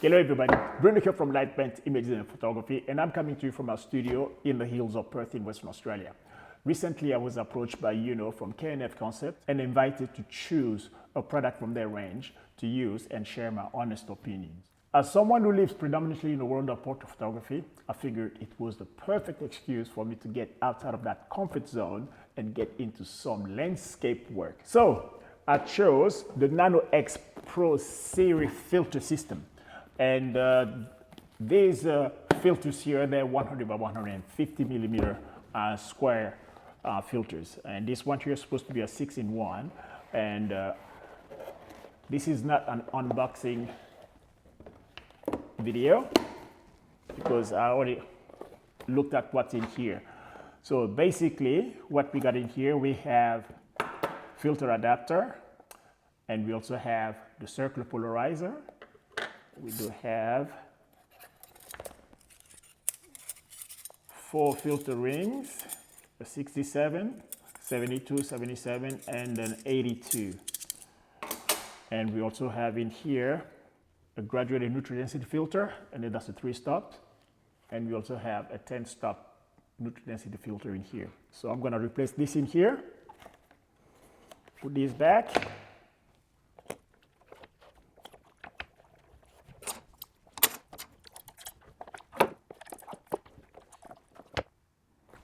Hello everybody, Bruno here from Lightbent Images and Photography, and I'm coming to you from our studio in the hills of Perth in Western Australia. Recently I was approached by from K&F Concept and invited to choose a product from their range to use and share my honest opinions. As someone who lives predominantly in the world of portrait photography, I figured it was the perfect excuse for me to get outside of that comfort zone and get into some landscape work. So I chose the Nano-Xcel Pro series filter system. And these filters here, they're 100 by 150 millimeter square filters. And this one here is supposed to be a 6-in-1. And this is not an unboxing video because I already looked at what's in here. So basically what we got in here, we have filter adapter, and we also have the circular polarizer. We do have 4 filter rings, a 67, 72, 77, and an 82. And we also have in here a graduated neutral density filter, and then that's a 3-stop. And we also have a 10-stop neutral density filter in here. So I'm gonna replace this in here, put this back.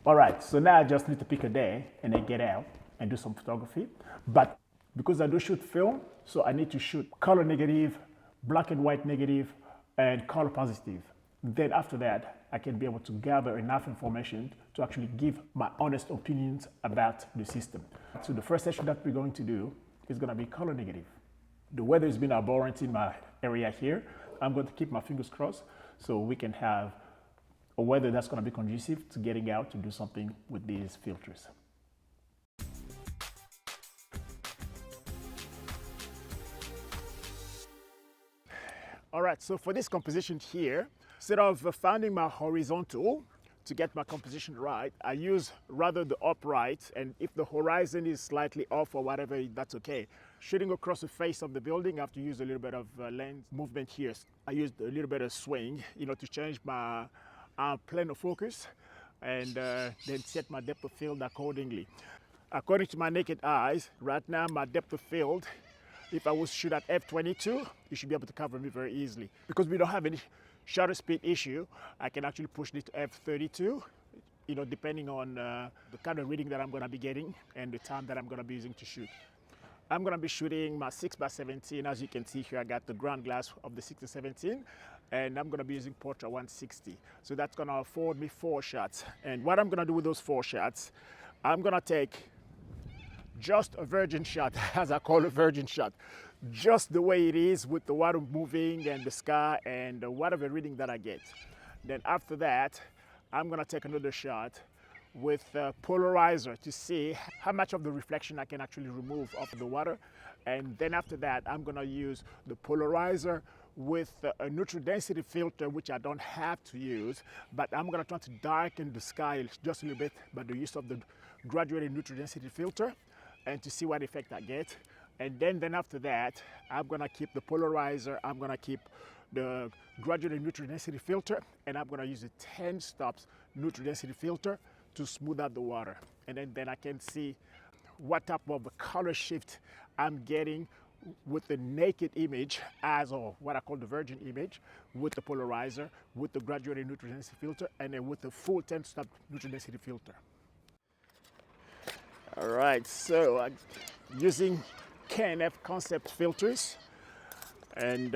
All right, so now I just need to pick a day and then get out and do some photography. But because I do shoot film, so I need to shoot color negative, black and white negative, and color positive. Then after that, I can be able to gather enough information to actually give my honest opinions about the system. So the first session that we're going to do is gonna be color negative. The weather has been abhorrent in my area here. I'm going to keep my fingers crossed so we can have a weather that's going to be conducive to getting out to do something with these filters. All right, so for this composition here, instead of finding my horizontal to get my composition right, I use rather the upright, and if the horizon is slightly off or whatever, that's okay. Shooting across the face of the building, I have to use a little bit of lens movement here. I used a little bit of swing, to change my plane of focus and then set my depth of field accordingly. According to my naked eyes, right now my depth of field, if I was to shoot at f22, you should be able to cover me very easily. Because we don't have any shutter speed issue, I can actually push it to f32, depending on the kind of reading that I'm going to be getting and the time that I'm going to be using to shoot. I'm going to be shooting my 6x17. As you can see here, I got the ground glass of the 6-17, and I'm going to be using PORTRA 160. So that's going to afford me 4 shots. And what I'm going to do with those 4 shots, I'm going to take just a virgin shot, as I call a virgin shot, just the way it is with the water moving and the sky and whatever reading that I get. Then after that, I'm going to take another shot with a polarizer to see how much of the reflection I can actually remove off the water. And then after that, I'm going to use the polarizer with a neutral density filter, which I don't have to use, but I'm going to try to darken the sky just a little bit by the use of the graduated neutral density filter and to see what effect I get. And then after that, I'm going to keep the polarizer, I'm going to keep the graduated neutral density filter, and I'm going to use a 10 stops neutral density filter to smooth out the water. And then I can see what type of a color shift I'm getting with the naked image, or what I call the virgin image, with the polarizer, with the graduated neutral density filter, and then with the full 10-stop neutral density filter. All right, so I'm using K&F Concept filters, and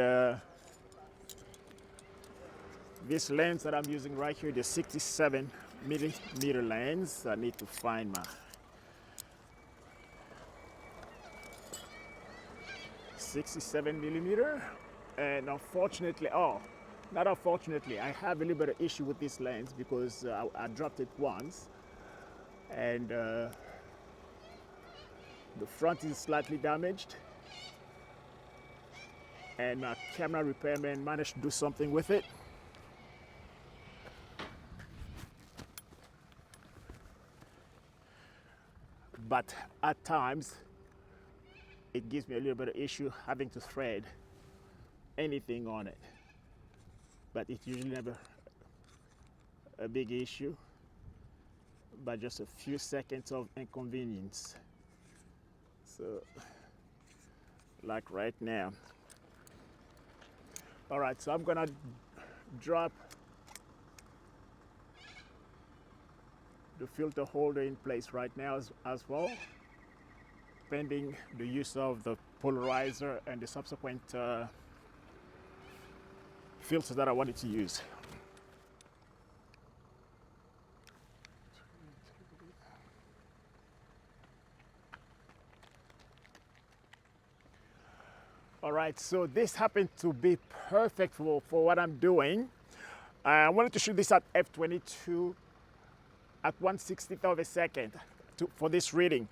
this lens that I'm using right here, the 67 millimeter lens. I need to find my 67 millimeter, and unfortunately, not unfortunately, I have a little bit of issue with this lens because I dropped it once, and the front is slightly damaged, and my camera repairman managed to do something with it. But at times it gives me a little bit of issue having to thread anything on it. but it's usually never a big issue, but just a few seconds of inconvenience. So, like right now. All right, so I'm gonna drop the filter holder in place right now as well, pending the use of the polarizer and the subsequent filter that I wanted to use. All right, so this happened to be perfect for what I'm doing. I wanted to shoot this at f/22 at 1/60th of a second for this reading,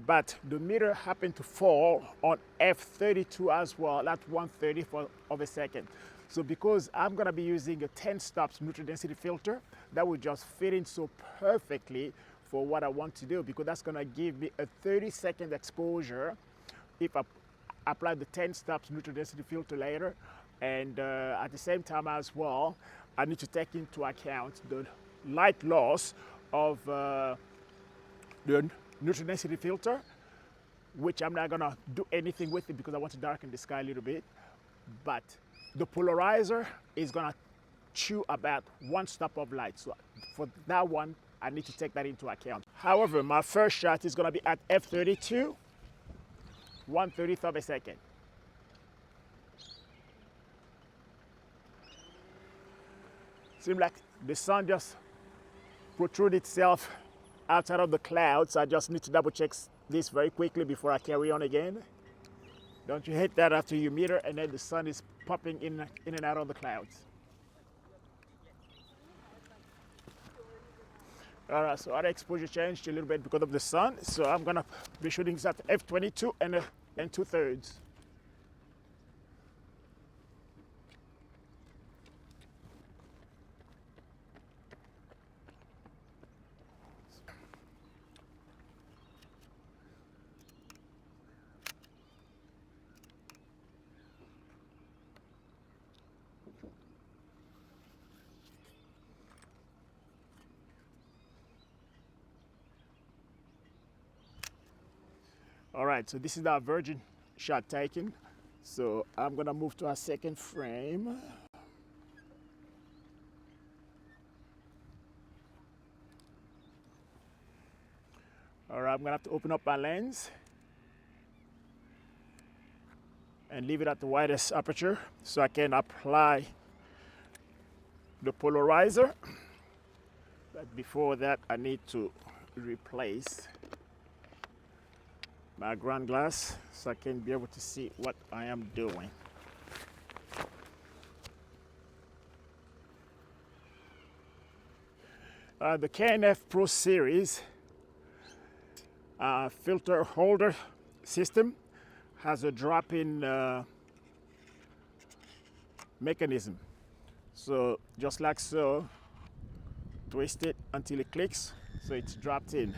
but the meter happened to fall on f/32 as well at 1/30th of a second. So because I'm gonna be using a 10 stops neutral density filter, that would just fit in so perfectly for what I want to do, because that's gonna give me a 30-second exposure if I apply the 10 stops neutral density filter later. And at the same time as well, I need to take into account the light loss of the neutral density filter, which I'm not gonna do anything with it because I want to darken the sky a little bit. But the polarizer is gonna chew about 1 stop of light. So for that one, I need to take that into account. However, my first shot is gonna be at f/32, 1/30th of a second. Seems like the sun just protruded itself outside of the clouds. I just need to double check this very quickly before I carry on again. Don't you hate that after you meter and then the sun is popping in and out of the clouds? All right, so our exposure changed a little bit because of the sun. So I'm gonna be shooting this at f/22 and 2/3. All right, so this is our virgin shot taken. So I'm gonna move to our second frame. All right, I'm gonna have to open up my lens and leave it at the widest aperture so I can apply the polarizer. But before that, I need to replace my ground glass so I can be able to see what I am doing. The K&F Pro series filter holder system has a drop-in mechanism. So just like so, twist it until it clicks, so it's dropped in.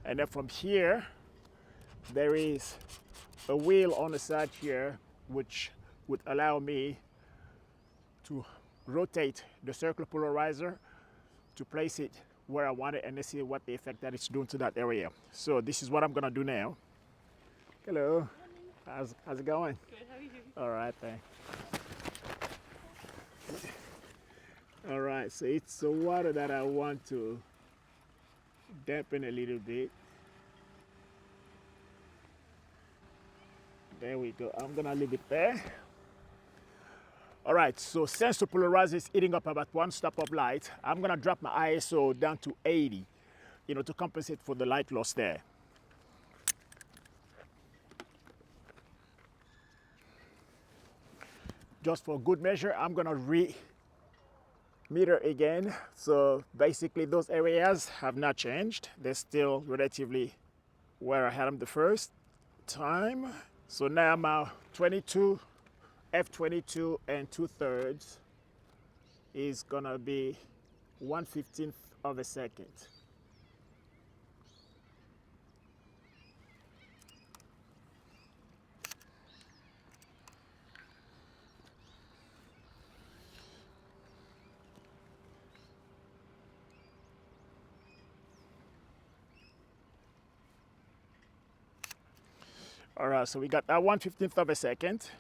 And then from here, there is a wheel on the side here which would allow me to rotate the circular polarizer to place it where I want it and let's see what the effect that it's doing to that area. So this is what I'm gonna do now. Hello. How's it going? Good, how are you? All right, thanks. All right, so it's the water that I want to dampen a little bit. There we go. I'm gonna leave it there. All right, so since the polarizer is eating up about 1 stop of light, I'm gonna drop my ISO down to 80, to compensate for the light loss there. Just for good measure, I'm gonna meter again. So basically those areas have not changed. They're still relatively where I had them the first time. So now my f/22 and 2/3 is gonna be 1/15th of a second. All right, so we got that 1/15th of a second.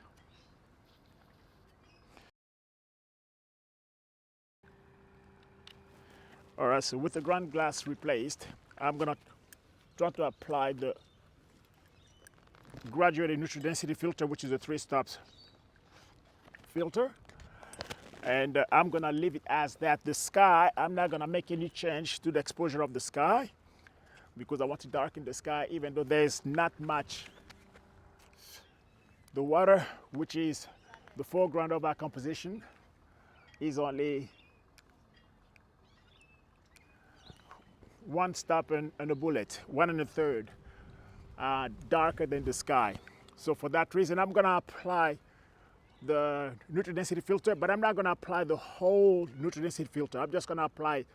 All right, so with the ground glass replaced, I'm gonna try to apply the graduated neutral density filter, which is a 3 stops filter. And I'm gonna leave it as that. The sky, I'm not gonna make any change to the exposure of the sky because I want to darken the sky even though there's not much. The water, which is the foreground of our composition, is only 1 stop and a bullet, 1 1/3 darker than the sky. So for that reason, I'm gonna apply the neutral density filter, but I'm not gonna apply the whole neutral density filter. I'm just gonna apply,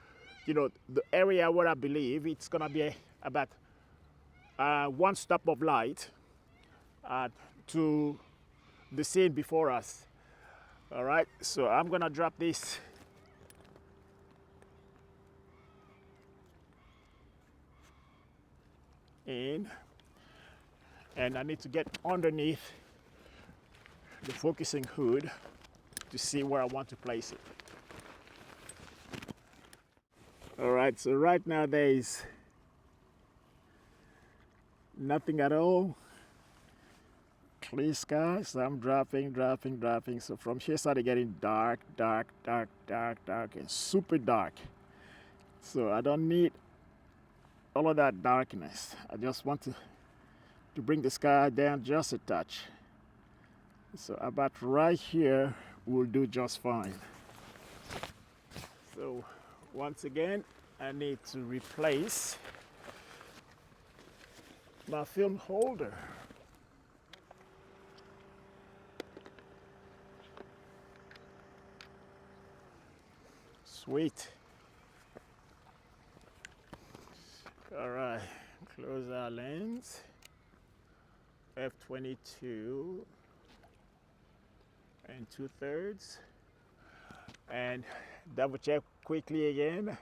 you know, the area where I believe it's gonna be about 1 stop of light to the scene before us. All right, so I'm gonna drop this in, and I need to get underneath the focusing hood to see where I want to place it. All right, so right now there is nothing at all. Clear sky, so I'm dropping. So from here started getting dark, and super dark. So I don't need all of that darkness. I just want to bring the sky down just a touch. So about right here will do just fine. So once again, I need to replace my film holder. Sweet. All right, close our lens. F22 2/3, and double check quickly again.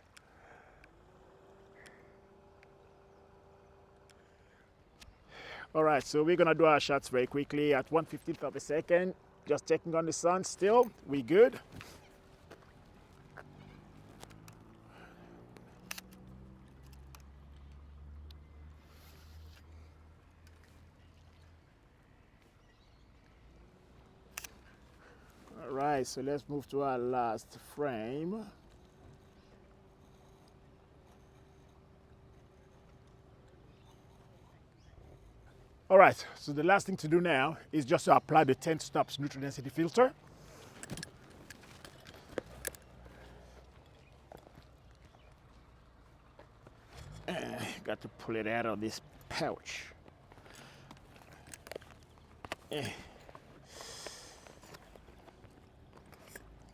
All right, so we're gonna do our shots very quickly at 1/15th of a second. Just checking on the sun still, we good. All right, so let's move to our last frame. All right, so the last thing to do now is just to apply the 10 stops neutral density filter. Got to pull it out of this pouch.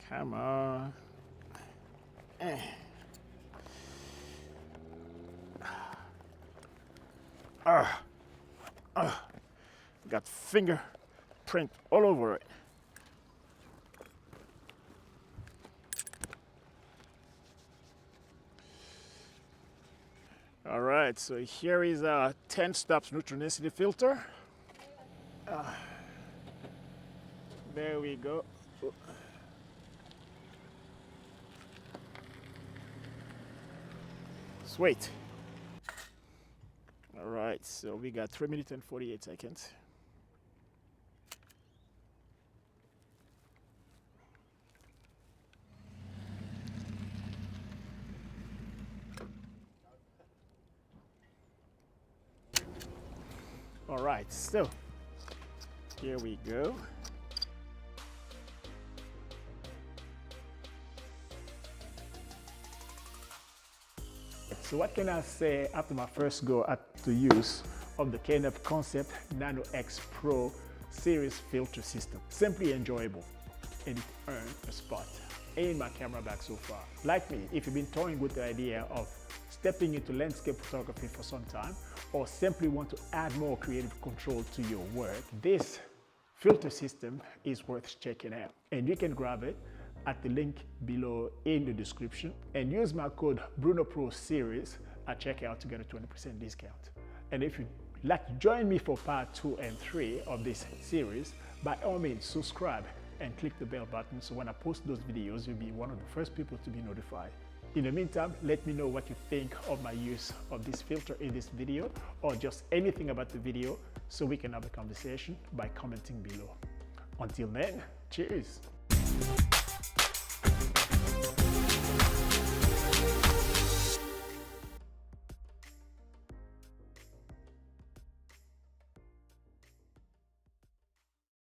Come on. Got fingerprint all over it. All right, so here is a 10 stops neutral density filter. There we go. Sweet. All right, so we got 3 minutes and 48 seconds. All right, so here we go. So what can I say after my first go at the use of the K&F Concept Nano-Xcel Pro series filter system? Simply enjoyable, and it earned a spot in my camera bag so far. Like me, if you've been toying with the idea of stepping into landscape photography for some time, or simply want to add more creative control to your work, this filter system is worth checking out. And you can grab it at the link below in the description and use my code BrunoProSeries at checkout to get a 20% discount. And if you you'd like to join me for part 2 and 3 of this series, by all means subscribe and click the bell button so when I post those videos, you'll be one of the first people to be notified. In the meantime, let me know what you think of my use of this filter in this video, or just anything about the video, so we can have a conversation by commenting below. Until then, cheers!